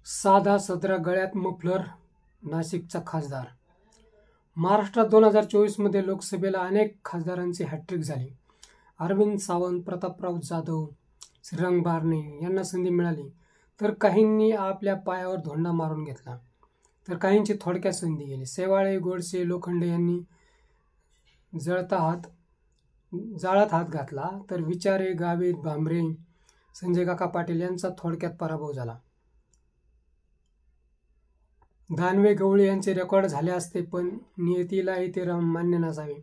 साधा सदरा गळ्यात मफलर, नाशिकचा खासदार. महाराष्ट्रात 2024 मध्ये लोकसभेला अनेक खासदारांची हॅट्रिक झाली. अरविंद सावंत, प्रतापराव जाधव, श्रीरंग बारणे यांना संधी मिळाली, तर काहींनी आपल्या पायावर धोंडा मारून घेतला, तर काहींची थोडक्यात संधी गेली. शेवाळे, गोडसे, लोखंडे यांनी जाळात हात घातला, तर विचारे, गावित, भांबरे, संजय काका पाटील यांचा थोडक्यात पराभव झाला. दानवे, गवळी यांचे रेकॉर्ड झाले असते, पण नियतीलाही ते मान्य नसावे.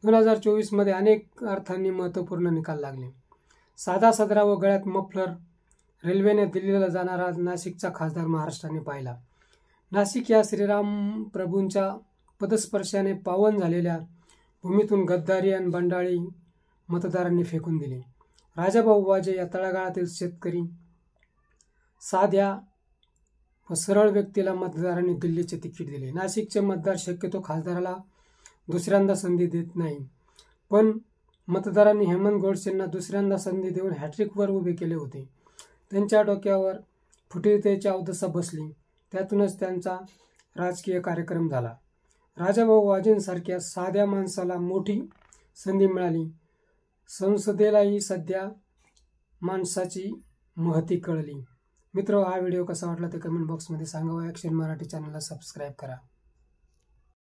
2024 मध्ये अनेक अर्थांनी महत्त्वपूर्ण निकाल लागले. साधा सदरा व गळ्यात मफलर, रेल्वेने दिल्लीला जाणारा नाशिकचा खासदार महाराष्ट्राने पाहिला. नाशिक या श्रीराम प्रभूंच्या पदस्पर्शाने पावन झालेल्या भूमीतून गद्दारी आणि बंडाळी मतदारांनी फेकून दिली. राजाभाऊ वाजे या तळागाळातील शेतकरी, साध्या व सरळ व्यक्तीला मतदारांनी दिल्लीचे तिकीट दिले. नाशिकचे मतदार शक्यतो खासदाराला दुसऱ्यांदा संधी देत नाही, पण मतदारांनी हेमंत गोडसेंना दुसऱ्यांदा संधी देऊन हॅट्रिकवर उभे केले होते. त्यांच्या डोक्यावर फुटीरतेची अवदसा बसली, त्यातूनच त्यांचा राजकीय कार्यक्रम झाला. राजाभाऊ वाजेंसारख्या साध्या माणसाला मोठी संधी मिळाली. संसदेलाही साध्या माणसाची महती कळली. मित्र, हा व्हिडिओ कसा वाटला ते कमेंट बॉक्समध्ये सांगा व ॲक्शन मराठी चॅनलला सबस्क्राईब करा.